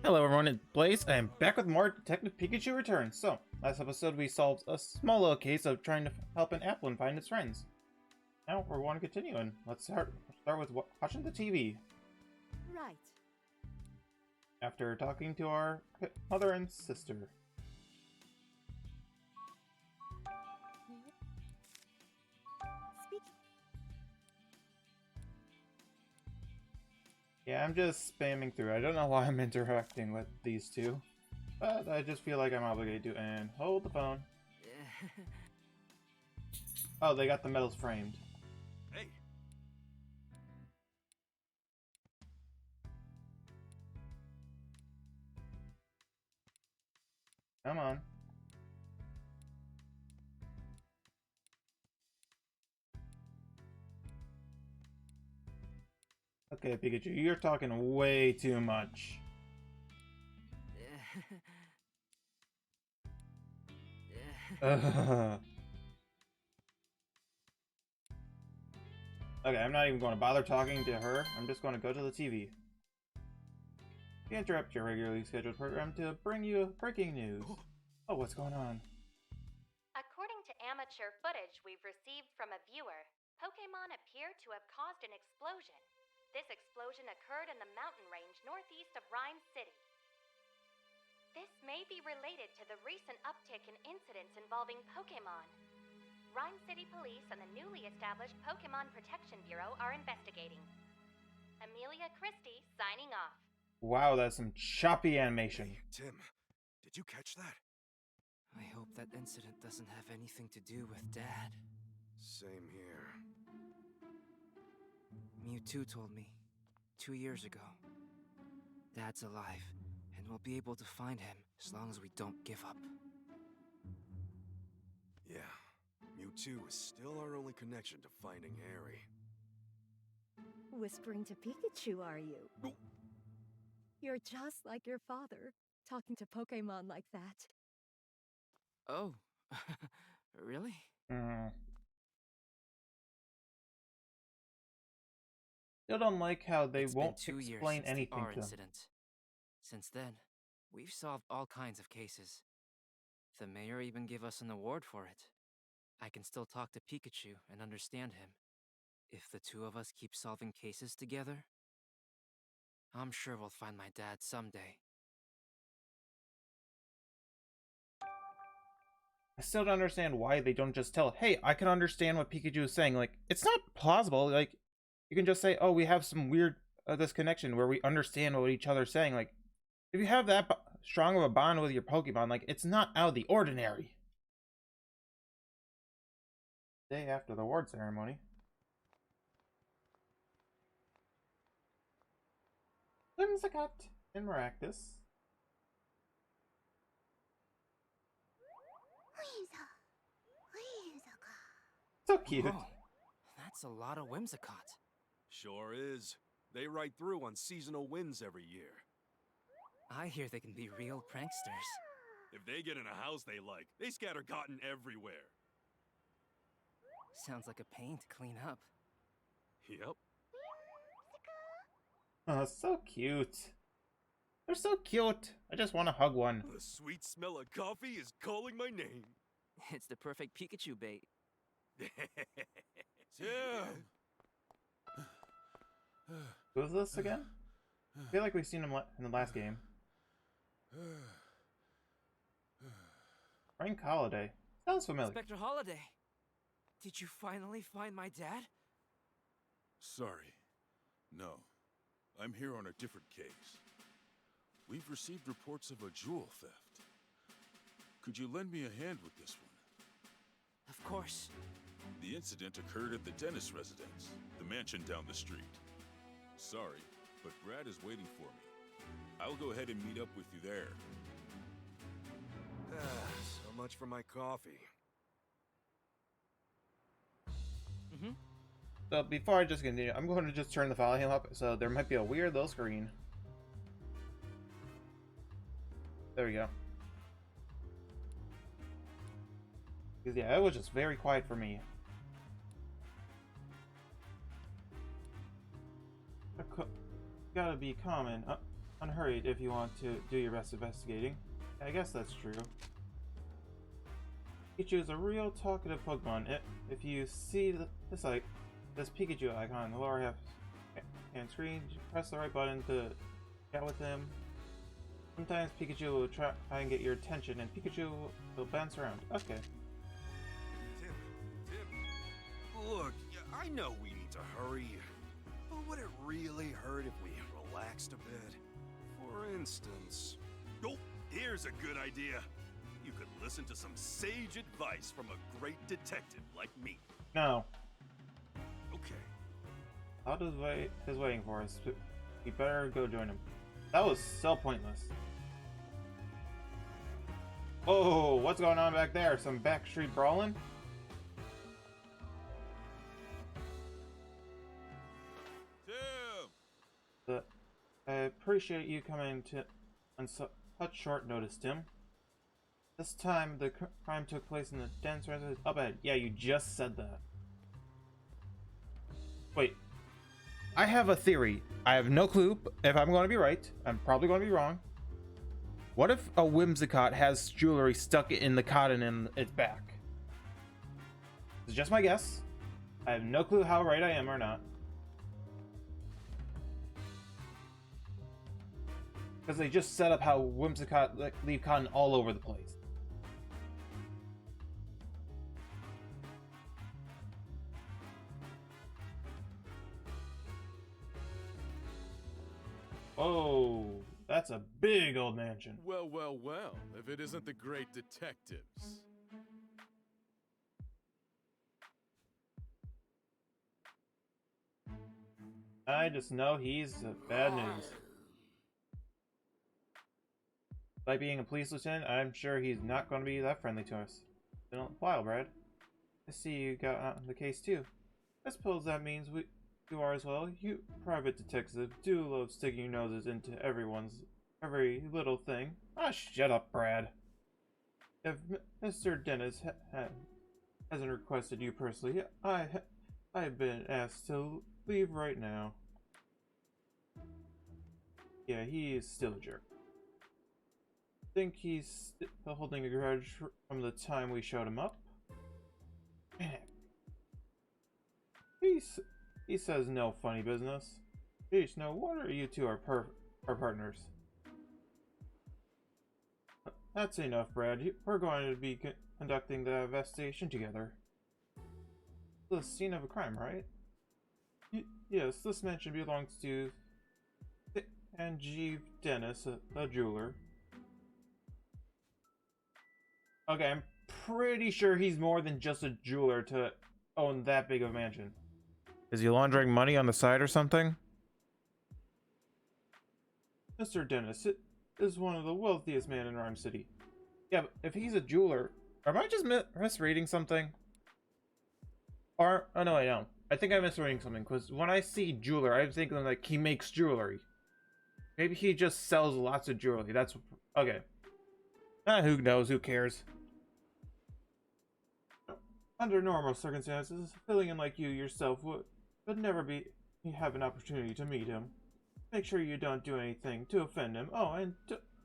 Hello everyone, it's Blaze. I am back with more Detective Pikachu Returns. So, last episode we solved a small little case of trying to help an Applin find its friends. Now we want to continue, and let's start with watching the TV. Right. After talking to our mother and sister. Speak. Yeah, I'm just spamming through. I don't know why I'm interacting with these two, but I just feel like I'm obligated to. And hold the phone. Oh, they got the medals framed. Hey. Come on. Okay, Pikachu, you're talking way too much. Okay, I'm not even going to bother talking to her. I'm just going to go to the TV. We interrupt your regularly scheduled program to bring you breaking news. Oh, what's going on? According to amateur footage we've received from a viewer, Pokémon appear to have caused an explosion. This explosion occurred in the mountain range northeast of Rhyme City. This may be related to the recent uptick in incidents involving Pokémon. Rhyme City Police and the newly established Pokémon Protection Bureau are investigating. Amelia Christie signing off. Wow, that's some choppy animation. Hey, Tim, did you catch that? I hope that incident doesn't have anything to do with Dad. Same here. Mewtwo told me 2 years ago. Dad's alive, and we'll be able to find him as long as we don't give up. Yeah, Mewtwo is still our only connection to finding Harry. Whispering to Pikachu, are you? Oh. You're just like your father, talking to Pokémon like that. Oh, really? Still don't like how they It's won't been 2 years explain since anything the R to them. incident. Since then, we've solved all kinds of cases. The mayor even gave us an award for it. I can still talk to Pikachu and understand him. If the two of us keep solving cases together, I'm sure we'll find my dad someday. I still don't understand why they don't just tell, hey, I can understand what Pikachu is saying. Like, it's not plausible. Like, you can just say, oh, we have some weird, this connection where we understand what each other's saying. Like, if you have that strong of a bond with your Pokemon, like, it's not out of the ordinary. Day after the award ceremony. Whimsicott and Maractus. So cute. Whoa, that's a lot of Whimsicott. Sure is. They ride through on seasonal wins every year. I hear they can be real pranksters. If they get in a house they like, they scatter cotton everywhere. Sounds like a pain to clean up. Yep. Oh, so cute. They're so cute. I just want to hug one. The sweet smell of coffee is calling my name. It's the perfect Pikachu bait. Tim! Who is this again? I feel like we've seen him in the last game. Frank Holiday. Sounds familiar. Inspector Holiday, did you finally find my dad? Sorry. No. I'm here on a different case. We've received reports of a jewel theft. Could you lend me a hand with this one? Of course. The incident occurred at the dentist residence, the mansion down the street. Sorry, but Brad is waiting for me. I'll go ahead and meet up with you there. So much for my coffee. So before I just continue, I'm going to just turn the volume up, so there might be a weird little screen. There we go. Because yeah, it was just very quiet for me. Gotta be common. unhurried if you want to do your best investigating. I guess that's true. Pikachu is a real talkative Pokemon. If you see this Pikachu icon in the lower half hand screen, press the right button to chat with him. Sometimes Pikachu will try and get your attention, and Pikachu will bounce around. Okay. Tim, look, I know we need to hurry, but would it really hurt if we relaxed a bit? For instance... Oh, here's a good idea. You could listen to some sage advice from a great detective like me. No. Okay. Todd is waiting for us. We better go join him. That was so pointless. Oh, what's going on back there? Some backstreet brawling? Tim! I appreciate you coming on such short notice, Tim. This time, the crime took place in the dense residence up ahead. Yeah, you just said that. Wait. I have a theory. I have no clue if I'm going to be right. I'm probably going to be wrong. What if a Whimsicott has jewelry stuck in the cotton in its back? It's just my guess. I have no clue how right I am or not. Because they just set up how Whimsicott leave cotton all over the place. Oh, that's a big old mansion. Well, well, well, if it isn't the great detectives. I just know he's bad news. Like being a police lieutenant, I'm sure he's not going to be that friendly to us. It's been a while, Brad. I see you got on the case too. I suppose that means you are as well. You private detectives do love sticking your noses into every little thing. Ah, shut up, Brad. If Mr. Dennis hasn't requested you personally, I've been asked to leave right now. Yeah, he is still a jerk. Think he's still holding a grudge from the time we showed him up? He says no funny business. Jeez, no wonder you two are partners. That's enough, Brad. We're going to be conducting the investigation together. The scene of a crime, right? Yes, this mansion belongs to Sanjeev Dennis, a jeweler. Okay, I'm pretty sure he's more than just a jeweler to own that big of a mansion. Is he laundering money on the side or something? Mr. Dennis is one of the wealthiest men in Rhyme City. Yeah, but if he's a jeweler, am I just misreading something? Or, oh no, I don't. I think I'm misreading something, because when I see jeweler, I'm thinking like he makes jewelry. Maybe he just sells lots of jewelry. That's, okay. Who knows, who cares? Under normal circumstances, filling in like you yourself would never have an opportunity to meet him. Make sure you don't do anything to offend him. Oh, and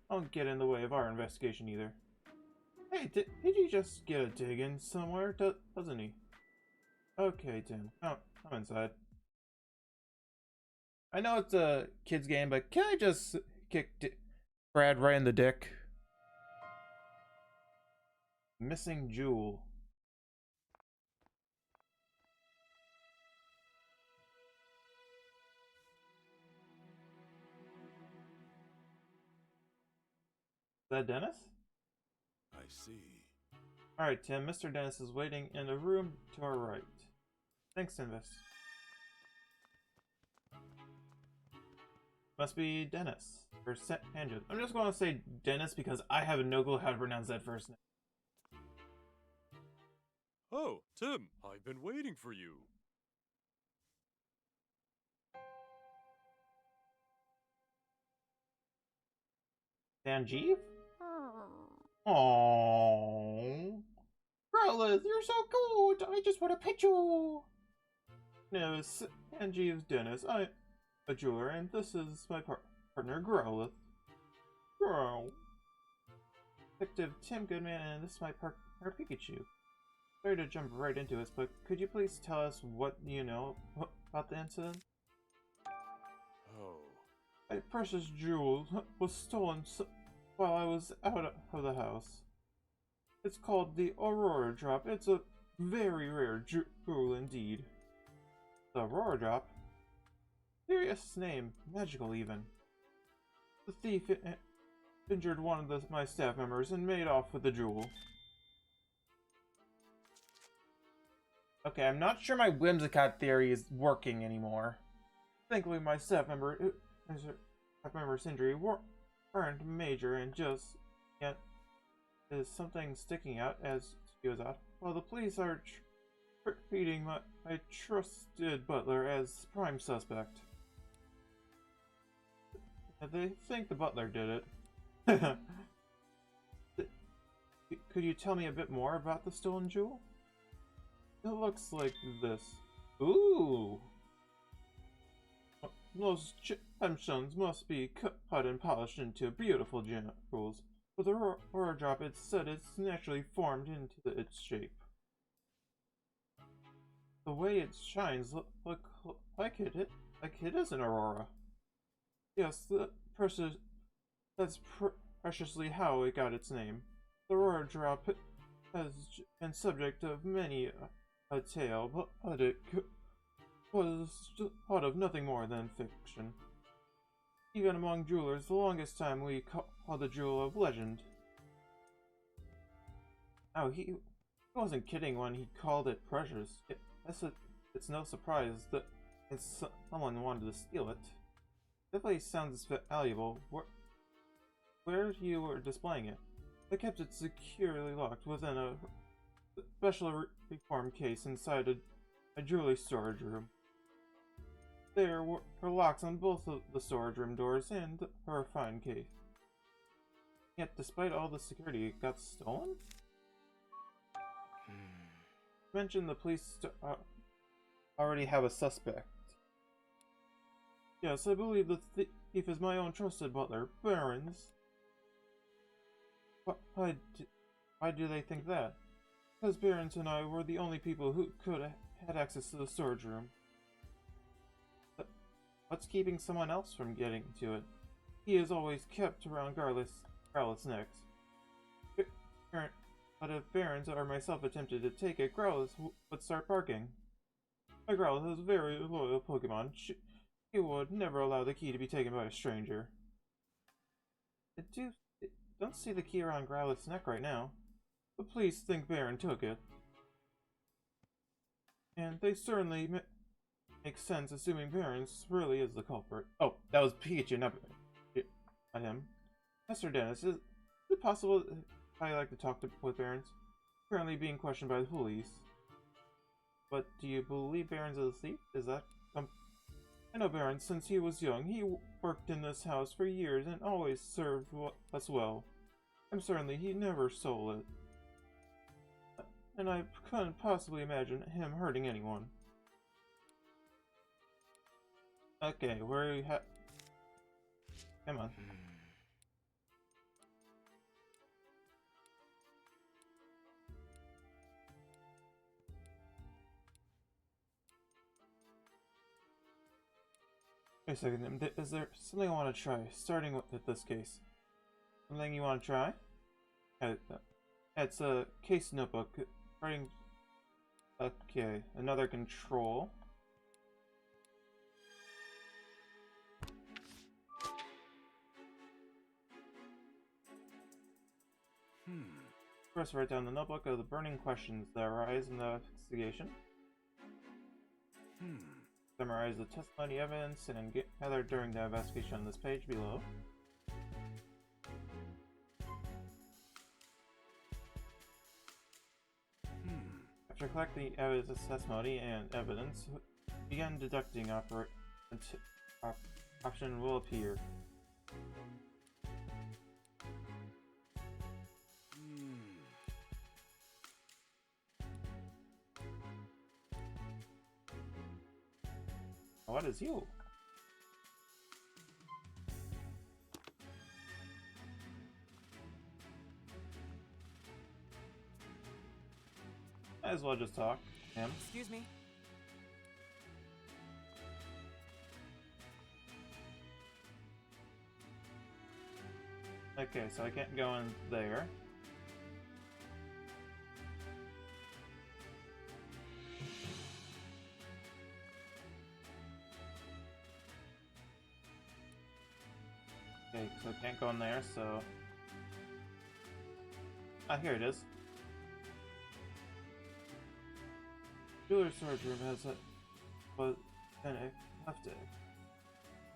don't get in the way of our investigation either. Hey, did he just get a dig in somewhere? Doesn't he? Okay, Tim. Come inside. I know it's a kid's game, but can I just kick Brad right in the dick? Missing jewel. Is that Dennis? I see. Alright, Tim. Mr. Dennis is waiting in the room to our right. Thanks, Invis. Must be Dennis. Or Sanjit. I'm just going to say Dennis because I have no clue how to pronounce that first name. Oh, Tim, I've been waiting for you. Sanjeev? Aww. Growlithe, you're so good! I just want to pet you! No, Sanjeev's Dennis. I'm a jeweler, and this is my partner Growlith. Growl. Detective Tim Goodman, and this is my partner Pikachu. Sorry to jump right into this, but could you please tell us what you know about the incident? Oh. My precious jewel was stolen while I was out of the house. It's called the Aurora Drop. It's a very rare jewel indeed. The Aurora Drop? Curious name, magical even. The thief injured one of my staff members and made off with the jewel. Okay, I'm not sure my Whimsicott theory is working anymore. Thankfully, my staff member's injury weren't major and just yet is something sticking out as he goes out. While the police are treating my trusted butler as prime suspect. They think the butler did it. Could you tell me a bit more about the stolen jewel? It looks like this. Ooh! Those gemstones must be cut and polished into beautiful jewels. With the Aurora Drop, it's said it's naturally formed into its shape. The way it shines look like it is an aurora. Yes, that's preciously how it got its name. The Aurora Drop has been subject of many a tale, but it was thought of nothing more than fiction. Even among jewelers, the longest time we called the jewel of legend. Oh, he wasn't kidding when he called it precious. It's no surprise that someone wanted to steal it. Definitely sounds valuable. Where you were displaying it? I kept it securely locked within a special reform case inside a jewelry storage room. There were locks on both of the storage room doors and her refined case. Yet, despite all the security, it got stolen? You mentioned the police already have a suspect. Yes, I believe the thief is my own trusted butler, Barons. Why do they think that? Because Barons and I were the only people who could have had access to the storage room. But what's keeping someone else from getting to it? He is always kept around Growlith's necks. But if Barons or myself attempted to take it, Growlith would start barking. My Growlith is a very loyal Pokemon. He would never allow the key to be taken by a stranger. I don't see the key around Growlith's neck right now. The police think Baron took it. And they certainly make sense assuming Barons really is the culprit. Oh, that was Pikachu, not him. Mr. Dennis, is it possible I'd like to talk with Barons? Currently being questioned by the police. But do you believe Barons is a thief? Is that I know Barons since he was young. He worked in this house for years and always served us well. I'm certain he never stole it. And I couldn't possibly imagine him hurting anyone. Okay, where you come on. Wait a second, is there something I want to try, starting with this case? Something you want to try? It's a case notebook. Writing. Okay, another control. First, write down the notebook of the burning questions that arise in the investigation. Summarize the testimony evidence and gathered during the investigation on this page below. After collecting the testimony and evidence, begin deducting option will appear. What is you? Might as well just talk to him. Excuse me. Okay, so I can't go in there. Okay, so I can't go in there, so... Ah, here it is. Jeweler's storage room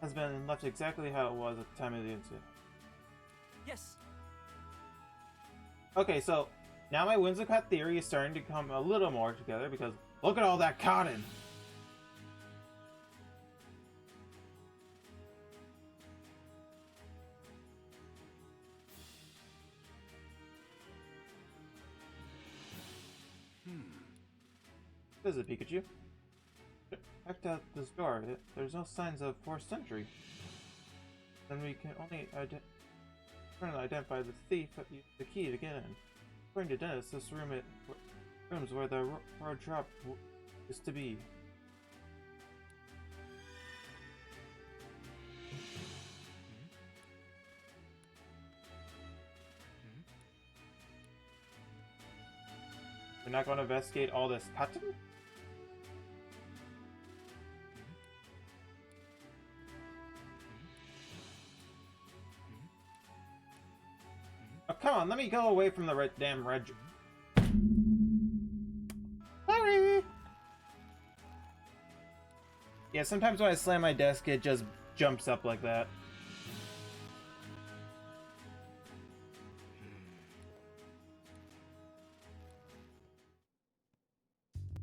has been left exactly how it was at the time of the incident. Yes. Okay, so now my Whimsicott theory is starting to come a little more together because look at all that cotton! What is it, Pikachu? Checked out this door. There's no signs of forced entry. Then we can only identify the thief that used the key to get in. According to Dennis, this room's where the road drop is to be. We're not going to investigate all this cotton? Oh, come on, let me go away from the damn red. Sorry! Yeah, sometimes when I slam my desk, it just jumps up like that.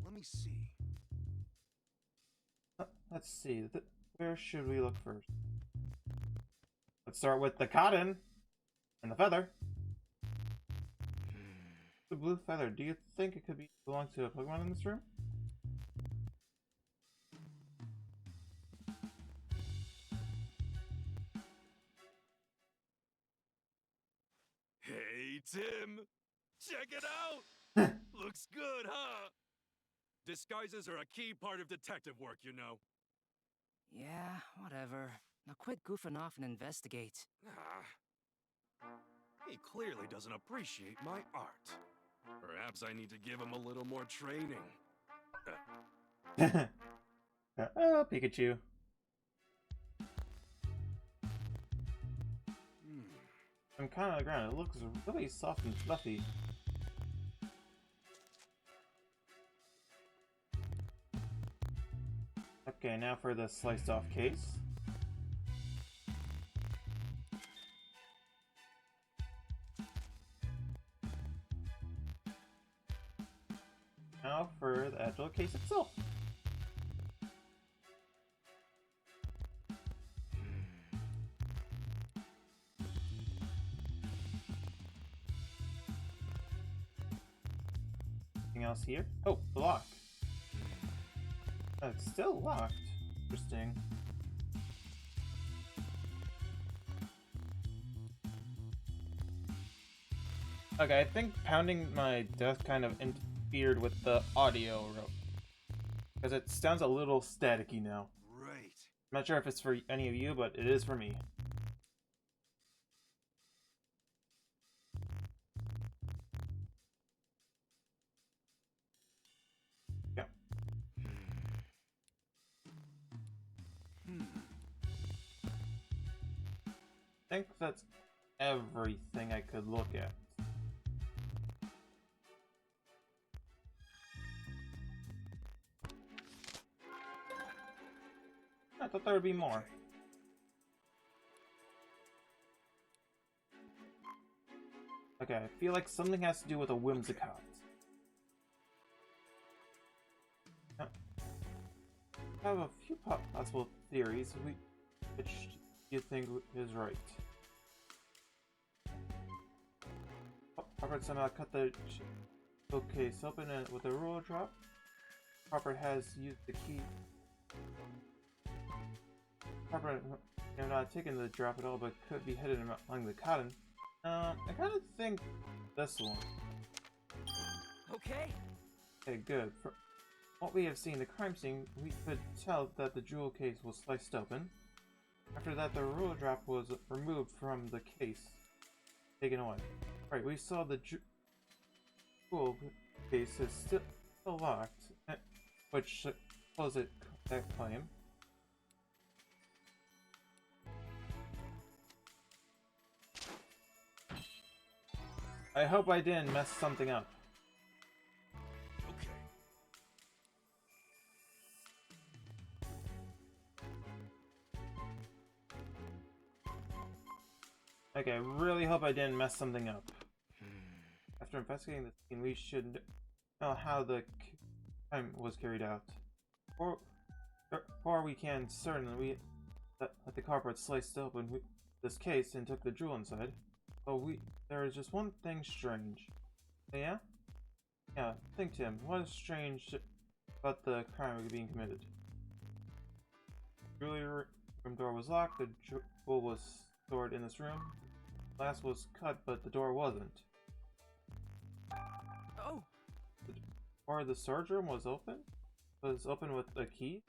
Let me see. Let's see, where should we look first? Let's start with the cotton and the feather. The blue feather, do you think it could belong to a Pokemon in this room? Hey, Tim! Check it out! Looks good, huh? Disguises are a key part of detective work, you know. Yeah, whatever. Now quit goofing off and investigate. Ah. He clearly doesn't appreciate my art. Perhaps I need to give him a little more training. Oh, Pikachu. I'm kind of on the ground. It looks really soft and fluffy. Okay, now for the sliced off case. Now for the actual case itself. Anything else here? Oh, the lock. Oh, it's still locked. Interesting. Okay, I think pounding my desk kind of interfered with the audio, because it sounds a little staticky now. Right. I'm not sure if it's for any of you, but it is for me. Yeah. I think that's everything I could look at. I thought there would be more. Okay, I feel like something has to do with a Whimsicott. I have a few possible theories. Which you think is right? Robert somehow cut the showcase open and with a roller drop. Robert has used the key. Robert may not taken the drop at all, but could be hidden among the cotton. I kind of think this one. Okay. Okay, good. From what we have seen, the crime scene, we could tell that the jewel case was sliced open. After that, the ruler drop was removed from the case, taken away. Right, we saw the jewel case is still locked, which closes that claim. I hope I didn't mess something up. Okay. Okay, I really hope I didn't mess something up. After investigating the scene, we should know how the crime was carried out. Before we can certainly that the culprit sliced open this case and took the jewel inside. But there is just one thing strange. Yeah? Yeah, think Tim, what is strange about the crime being committed? The jewelry room door was locked, the jewel was stored in this room. Glass was cut, but the door wasn't. Oh! Or the storage room was open? Was open with a key?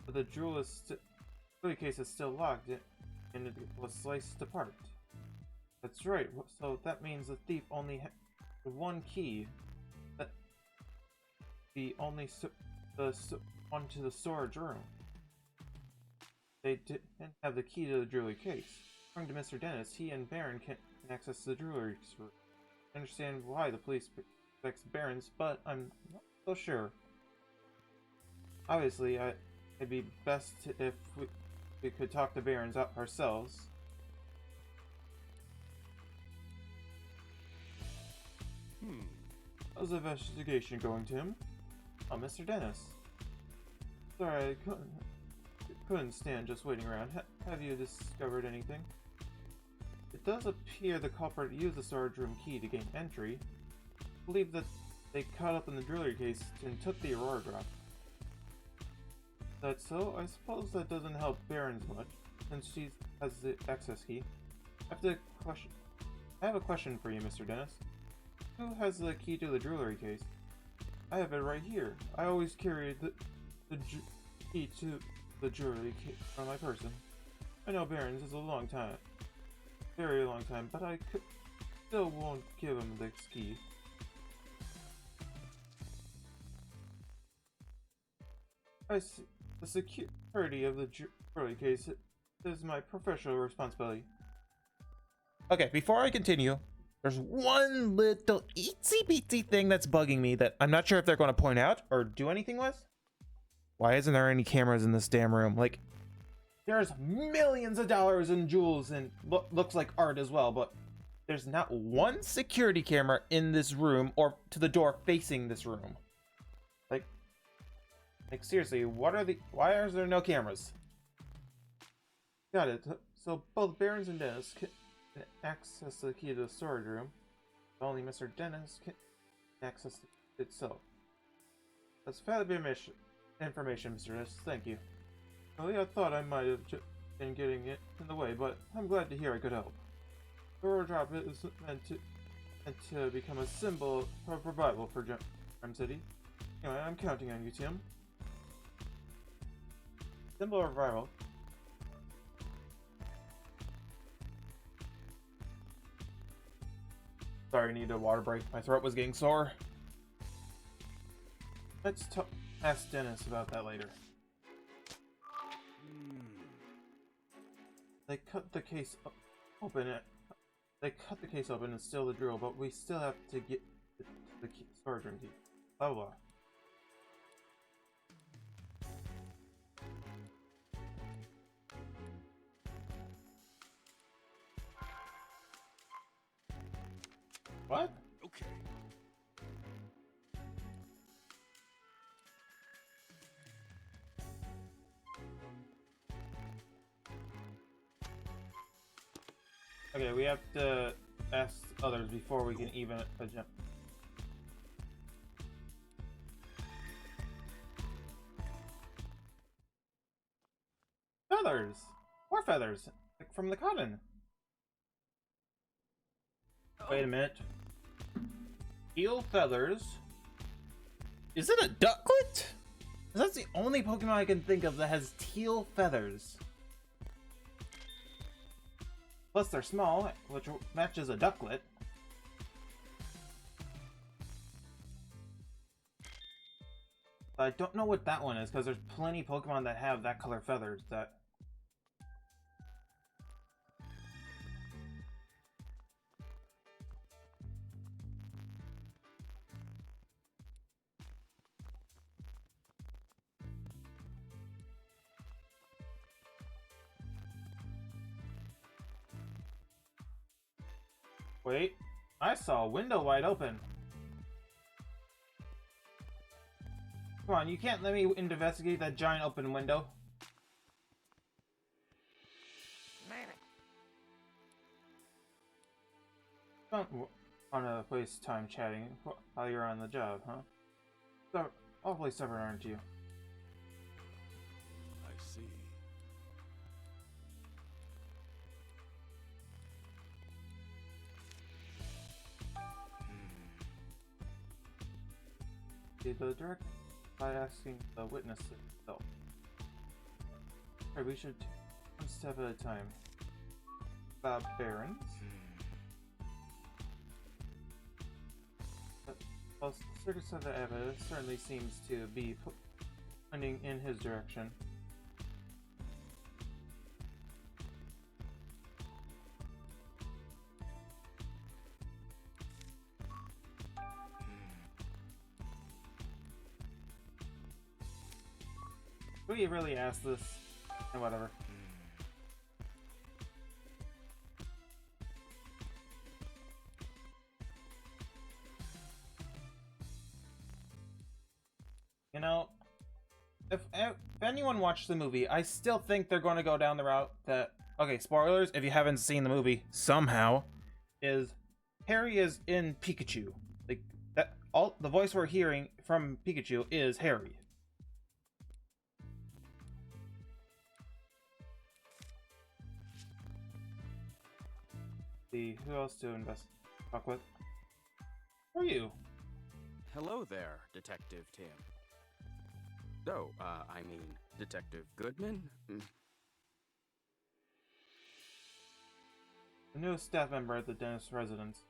But the jewelry case is still locked, and it was sliced apart. That's right, so that means the thief only had one key. That the only one to the storage room. They didn't have the key to the jewelry case. According to Mr. Dennis, he and Baron can access the jewelry room. I understand why the police protects Barons, but I'm not so sure. Obviously, it'd be best if we could talk to Barons ourselves. How's the investigation going, Tim? Oh, Mr. Dennis. Sorry, I couldn't stand just waiting around. Have you discovered anything? It does appear the culprit used the storage room key to gain entry. I believe that they cut open the jewelry case and took the Aurora drop. That's so? I suppose that doesn't help Barons much, since she has the access key. I have a question for you, Mr. Dennis. Who has the key to the jewelry case? I have it right here. I always carry the key to the jewelry case on my person. I know Barons is a long time. Very long time, but I still won't give him the key. I see. The security of the jewelry case is my professional responsibility. Okay, before I continue, there's one little itsy-bitsy thing that's bugging me that I'm not sure if they're going to point out or do anything with. Why isn't there any cameras in this damn room? Like, there's millions of dollars in jewels and looks like art as well, but there's not one security camera in this room or to the door facing this room. Like seriously, why are there no cameras? Got it. So both Barons and Dennis can access the key to the storage room. Only Mr. Dennis can access it itself. That's valuable information, Mr. Dennis. Thank you. Well, yeah, I thought I might have been getting it in the way, but I'm glad to hear I could help. The Aurora drop is meant to become a symbol of revival for Gem City. Anyway, I'm counting on you, Tim. Symbol of revival. Sorry, I need a water break. My throat was getting sore. Let's ask Dennis about that later. They cut the case open. They cut the case open and steal the drill, but we still have to get the storage room key. Blah blah. What? Okay. Okay, we have to ask others before we can even jump. Feathers! More feathers! Like from the cotton. Wait a minute. Eel feathers. Is it a ducklet? That's the only Pokemon I can think of that has teal feathers. Plus they're small, which matches a ducklet. I don't know what that one is, because there's plenty of Pokemon that have that color feathers that... Wait, I saw a window wide open. Come on, you can't let me investigate that giant open window. Don't wanna waste time chatting while you're on the job, huh? So awfully stubborn, aren't you? I see. Did the direct by asking the witness itself. Alright, we should take one step at a time. Bob Barons. While the circus of the evidence certainly seems to be pointing in his direction. We really asked this, and whatever. You know, if anyone watched the movie, I still think they're going to go down the route that, okay, spoilers, if you haven't seen the movie, somehow, is Harry is in Pikachu. Like, that, all the voice we're hearing from Pikachu is Harry. Who else to talk with? Who are you? Hello there, Detective Tim. Oh, I mean, Detective Goodman? The newest staff member at the dentist residence.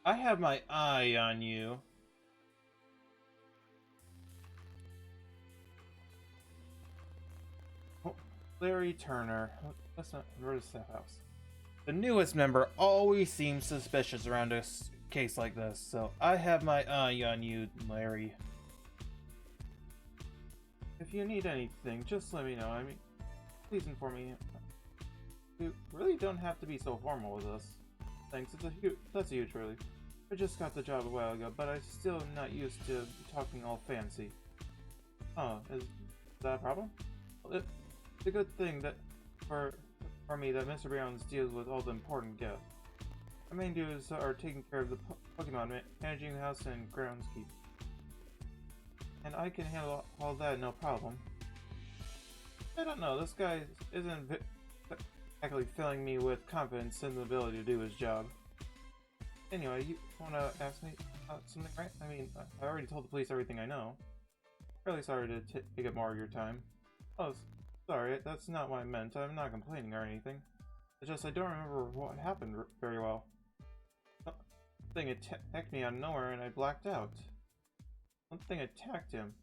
I have my eye on you. Oh, Larry Turner. That's not where's the staff house. The newest member always seems suspicious around a case like this, so I have my eye on you, Larry. If you need anything, just let me know. I mean, please inform me. You really don't have to be so formal with us. Thanks, that's huge, really. I just got the job a while ago, but I'm still not used to talking all fancy. Oh, is that a problem? Well, it's a good thing that for me that Mr. Browns deals with all the important guests. Our main duties are taking care of the Pokemon, managing the house, and groundskeep. And I can handle all that no problem. I don't know, this guy isn't exactly filling me with confidence in the ability to do his job. Anyway, you wanna ask me about something, right? I mean, I already told the police everything I know. Really sorry to take up more of your time. Oh, sorry, that's not what I meant. I'm not complaining or anything. It's just I don't remember what happened very well. Something attacked me out of nowhere and I blacked out. Something attacked him.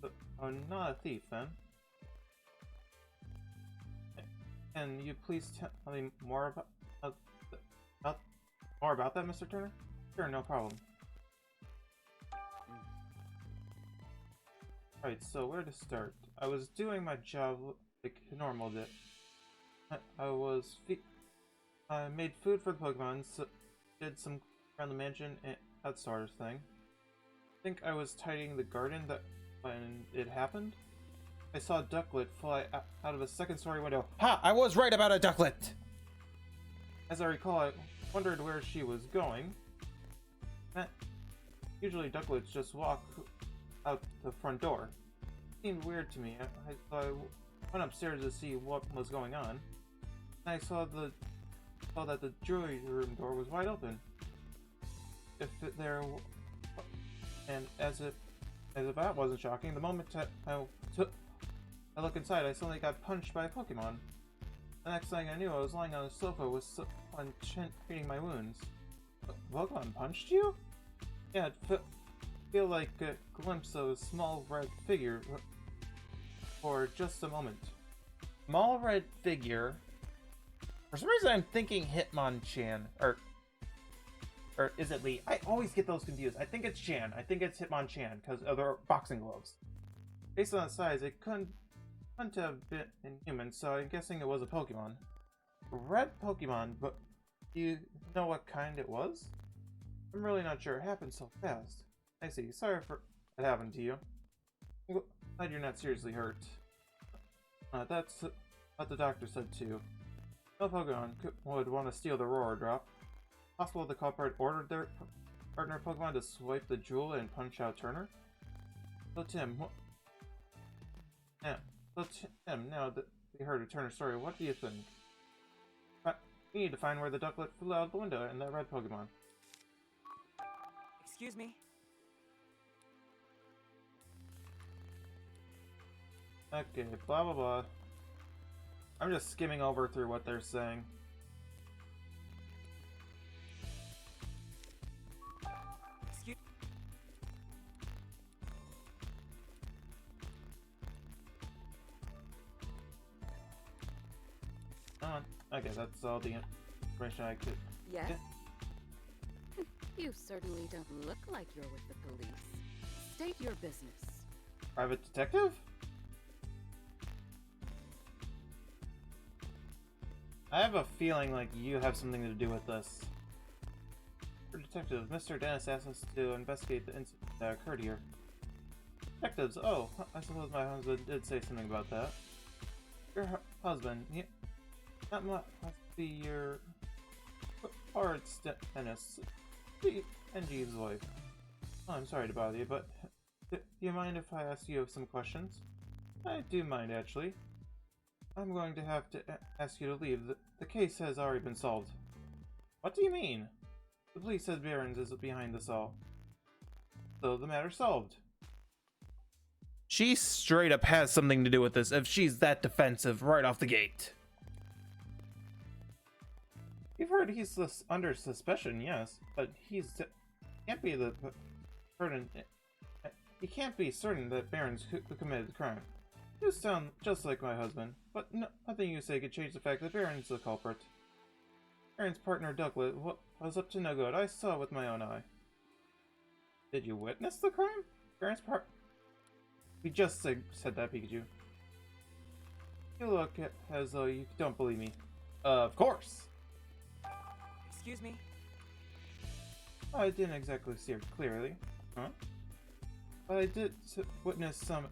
But I'm not a thief, then. Can you please tell me more about that, Mr. Turner? Sure, no problem. Right, so where to start? I was doing my job like normal did. I made food for the Pokemon, so did some around the mansion and that sort of thing. I think I was tidying the garden when it happened. I saw a ducklet fly out of a second-story window. Ha! I was right about a ducklet! As I recall, I wondered where she was going. Usually ducklets just walk out the front door. It seemed weird to me. I went upstairs to see what was going on. And I saw that the jewelry room door was wide open. if there, and as if that wasn't shocking, the moment I look inside, I suddenly got punched by a Pokemon. The next thing I knew, I was lying on a sofa with someone treating my wounds. Pokemon punched you? Yeah, it feel like a glimpse of a small red figure for just a moment. Small red figure. For some reason, I'm thinking Hitmonchan, or is it Lee? I always get those confused. I think it's Chan. I think it's Hitmonchan because of their boxing gloves. Based on the size, it couldn't have been human, so I'm guessing it was a Pokemon. Red Pokemon, but do you know what kind it was? I'm really not sure. It happened so fast. I see. Sorry for it happened to you. Glad you're not seriously hurt. That's what the doctor said too. No Pokemon would want to steal the Roar Drop. Possible the culprit ordered their partner Pokemon to swipe the jewel and punch out Turner? So Tim, now that we heard a Turner story, what do you think? We need to find where the ducklet flew out the window and that red Pokemon. Excuse me. Okay, blah blah blah. I'm just skimming over through what they're saying. Excuse. Okay, that's all the information I could. Yes? Yeah. You certainly don't look like you're with the police. State your business. Private detective? I have a feeling like you have something to do with this. Detective, Mr. Dennis asked us to investigate the incident that occurred here. Detectives, oh, I suppose my husband did say something about that. Your husband, that must be your Lawrence Dennis, the NG's wife. Oh, I'm sorry to bother you, but do you mind if I ask you some questions? I do mind, actually. I'm going to have to ask you to leave. The case has already been solved. What do you mean? The police said Barons is behind this all. So the matter's solved. She straight up has something to do with this if she's that defensive right off the gate. You've heard he's under suspicion, yes, but can't be the certain. He can't be certain that Barons who committed the crime. You sound just like my husband, but nothing you say could change the fact that Baron's the culprit. Baron's partner Ducklet was up to no good. I saw it with my own eye. Did you witness the crime? Baron's part. We just said that, Pikachu. You look as though you don't believe me. Of course. Excuse me. I didn't exactly see it clearly, huh? But I did witness some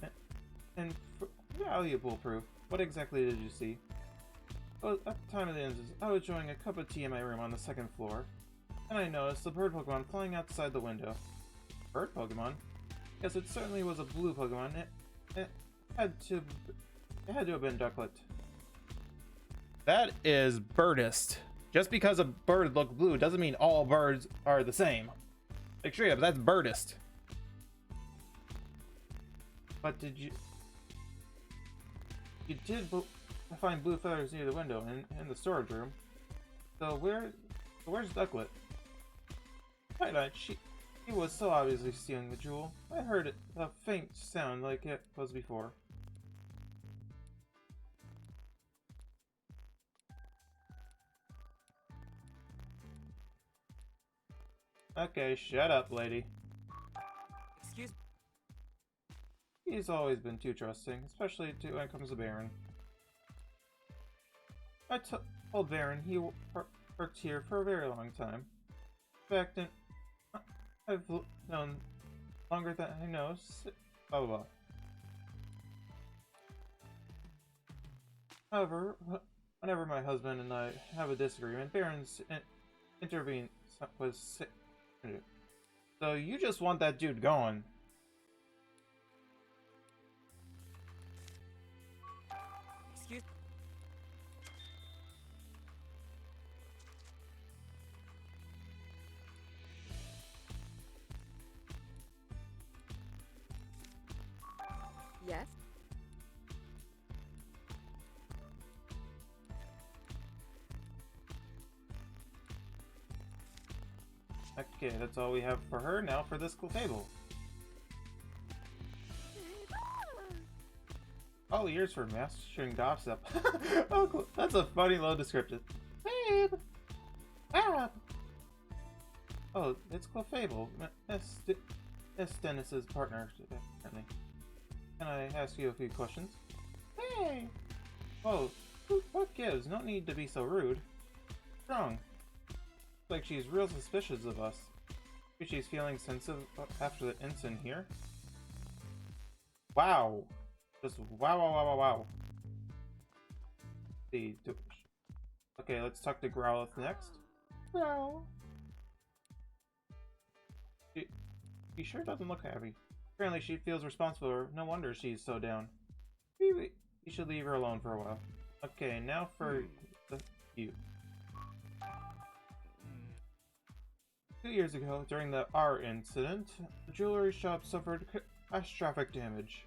invaluable proof. What exactly did you see? Well, at the time of the incident, I was enjoying a cup of tea in my room on the second floor, and I noticed the bird Pokemon flying outside the window. Bird Pokemon? Yes, it certainly was a blue Pokemon. It had to have been Ducklet. That is birdist. Just because a bird looks blue doesn't mean all birds are the same. Like, straight up, that's birdist. But you did find blue feathers near the window in the storage room. So where's Ducklet? Right, he was so obviously stealing the jewel. I heard a faint sound like it was before. Okay, shut up, lady. Excuse me. He's always been too trusting, especially when it comes to Baron. I told Baron he worked here for a very long time. In fact, I've known longer than I know. Blah blah blah. However, whenever my husband and I have a disagreement, Baron's intervene was. So you just want that dude going. Excuse. Okay, that's all we have for her now for this fable. All ears for mastering gossip. Oh, cool. That's a funny little description. Babe! Ah! Oh, it's Clefable. Miss Dennis's partner, apparently. Can I ask you a few questions? Hey! Whoa, what gives? No need to be so rude. Wrong. Like she's real suspicious of us. Maybe she's feeling sensitive after the incident here. Wow. Just wow, wow, wow, wow, wow. See, okay, let's talk to Growlithe next. Growl. She sure doesn't look happy. Apparently she feels responsible. No wonder she's so down. We should leave her alone for a while. Okay, now for you. 2 years ago, during the R incident, the jewelry shop suffered catastrophic damage.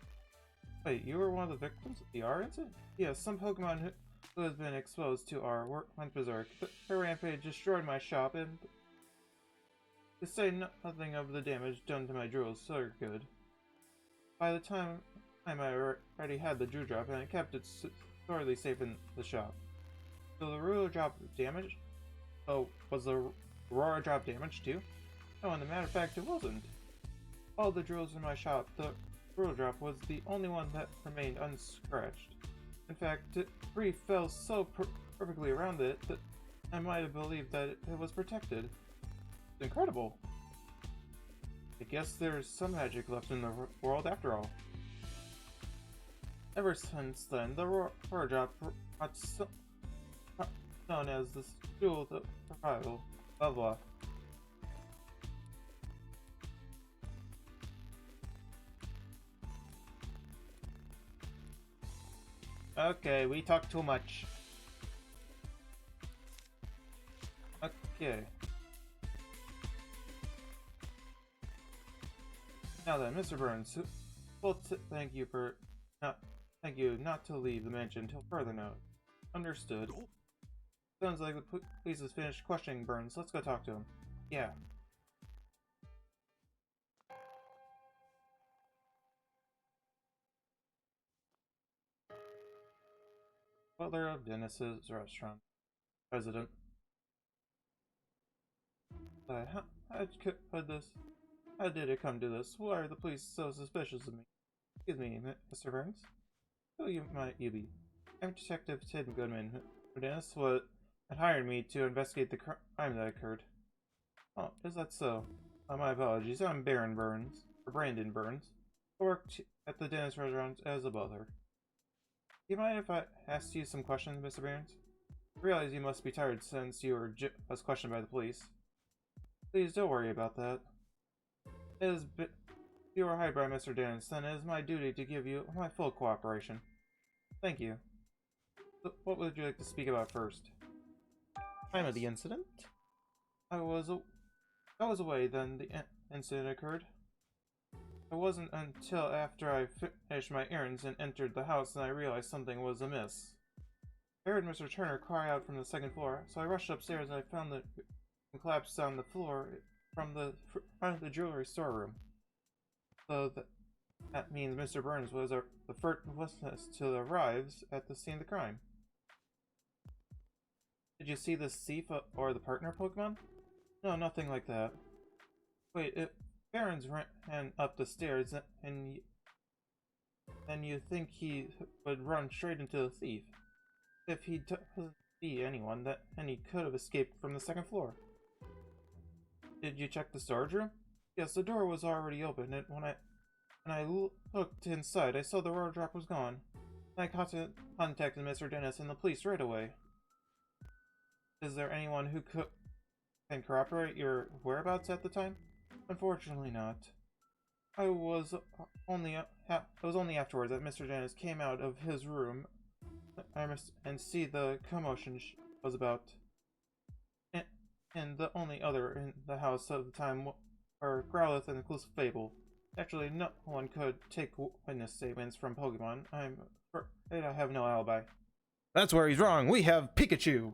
Wait, you were one of the victims of the R incident? Yes, some Pokemon who has been exposed to R went berserk. Her rampage destroyed my shop, and to say nothing of the damage done to my jewels, so good. By the time I already had the Drew Drop, and I kept it sorely safe in the shop. So the Ruler Drop damaged? Oh, was the Aurora Drop damaged too? No, and the matter of fact, it wasn't. All the jewels in my shop, the Ruler Drop was the only one that remained unscratched. In fact, debris fell so perfectly around it that I might have believed that it was protected. It's incredible. I guess there's some magic left in the world after all. Ever since then, the Aurora Drop known as the Jewel of Survival. Blah blah. Okay, we talk too much. Okay. Now then, Mr. Burns, well, thank you not to leave the mansion until further note. Understood. Sounds like the police has finished questioning Burns. Let's go talk to him. Yeah. Butler of Dennis's restaurant. President. How did it come to this? Why are the police so suspicious of me? Excuse me, Mr. Burns? Who might you be? I'm Detective Tim Goodman. Dennis had hired me to investigate the crime that occurred. Oh, is that so? My apologies. I'm Brandon Burns. I worked at the Dennis restaurant as a butler. Do you mind if I asked you some questions, Mr. Burns? I realize you must be tired since you were just questioned by the police. Please don't worry about that. If you are hired by Mr. Dennis, then it is my duty to give you my full cooperation. Thank you. So what would you like to speak about first? Time of the incident? I was away then the incident occurred. It wasn't until after I finished my errands and entered the house that I realized something was amiss. I heard Mr. Turner cry out from the second floor, so I rushed upstairs and I found the collapsed on the floor from the front of the jewelry storeroom. So that means Mr. Burns was the first witness to arrive at the scene of the crime. Did you see the thief or the partner Pokemon? No, nothing like that. Wait, if Barons ran up the stairs and you think he would run straight into the thief? If he doesn't see anyone, then he could have escaped from the second floor. Did you check the storage room? Yes, the door was already open, and when I looked inside, I saw the Aurora Drop was gone. I contacted Mr. Dennis and the police right away. Is there anyone who can corroborate your whereabouts at the time? Unfortunately not. It was only afterwards that Mr. Dennis came out of his room and see the commotion was about. And the only other in the house at the time were Growlithe and Clefable. Actually, no one could take witness statements from Pokemon. I'm afraid I have no alibi. That's where he's wrong. We have Pikachu.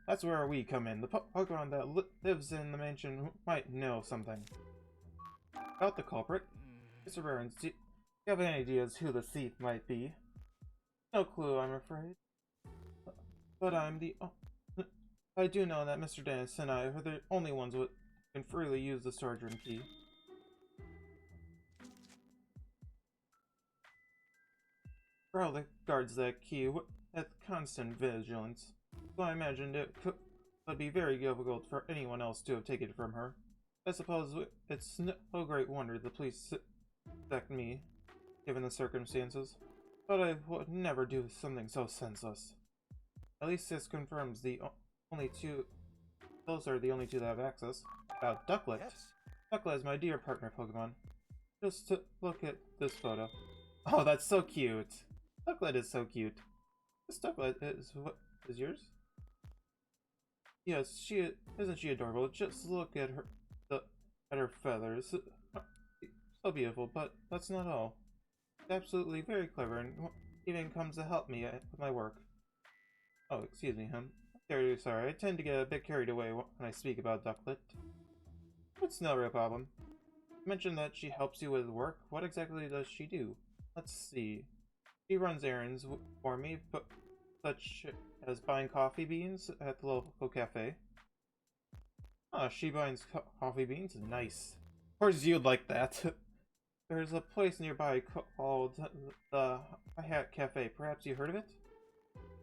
That's where we come in. The Pokemon that lives in the mansion might know something about the culprit. Mr. Burns, do you have any ideas who the thief might be? No clue, I'm afraid. But I do know that Mr. Dennis and I are the only ones who can freely use the storage room key. Probably guards that key with constant vigilance, so I imagined it would be very difficult for anyone else to have taken it from her. I suppose it's no great wonder the police suspect me, given the circumstances, but I would never do something so senseless. At least this confirms those are the only two that have access. About Ducklet. Yes. Ducklet is my dear partner Pokemon. Just to look at this photo. Oh, that's so cute. Ducklet is so cute. This Ducklet is yours? Yes, isn't she adorable? Just look at her feathers. So beautiful, but that's not all. She's absolutely very clever and even comes to help me with my work. Oh, excuse me, I'm terribly sorry. I tend to get a bit carried away when I speak about Ducklet. It's no real problem. You mentioned that she helps you with work. What exactly does she do? Let's see. She runs errands for me, such as buying coffee beans at the local cafe. Ah, she buys coffee beans? Nice. Of course you'd like that. There's a place nearby called the Hat Cafe. Perhaps you heard of it?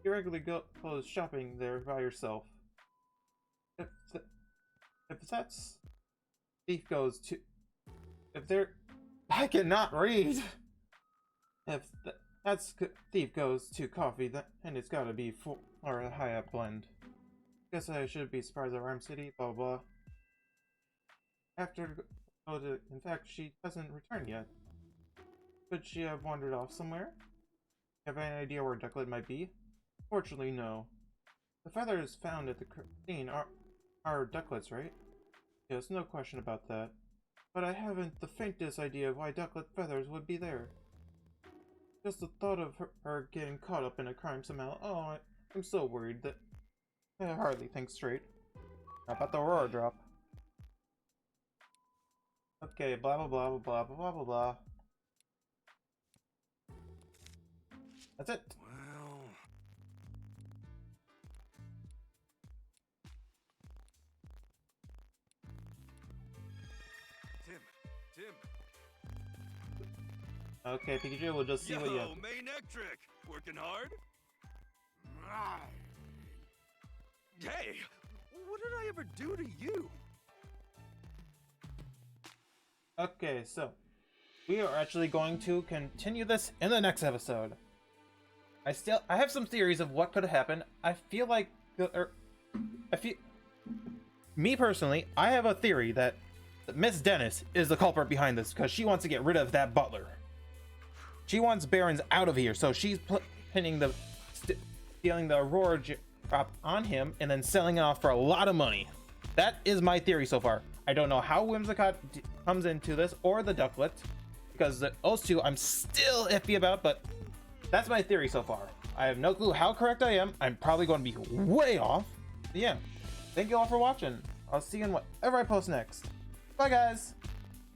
You regularly goes shopping there by yourself. If that's thief goes to... If there... I cannot read! If that's thief goes to coffee, then it's gotta be or a high-up blend. Guess I should be surprised at Rhyme City, blah blah blah. In fact, she hasn't returned yet. Could she have wandered off somewhere? Have any idea where Ducklet might be? Fortunately, no. The feathers found at the scene are Ducklet's, right? Yes, no question about that. But I haven't the faintest idea why Ducklet feathers would be there. Just the thought of her getting caught up in a crime somehow. Oh, I'm so worried that I hardly think straight. How about the Aurora drop? Okay, blah blah blah blah blah blah blah blah. That's it. Well... Tim. Okay, Pikachu, we'll just see what you have. Yo, main ectric! Working hard? Hey! What did I ever do to you? Okay, so we are actually going to continue this in the next episode. I have some theories of what could have happened. Me personally, I have a theory that Miss Dennis is the culprit behind this because she wants to get rid of that butler. She wants Barons out of here, so she's pinning stealing the Aurora drop on him and then selling it off for a lot of money. That is my theory so far. I don't know how Whimsicott comes into this or the Ducklet, because those two I'm still iffy about, but that's my theory so far. I have no clue how correct I am. I'm probably going to be way off. But yeah, thank you all for watching. I'll see you in whatever I post next. Bye, guys.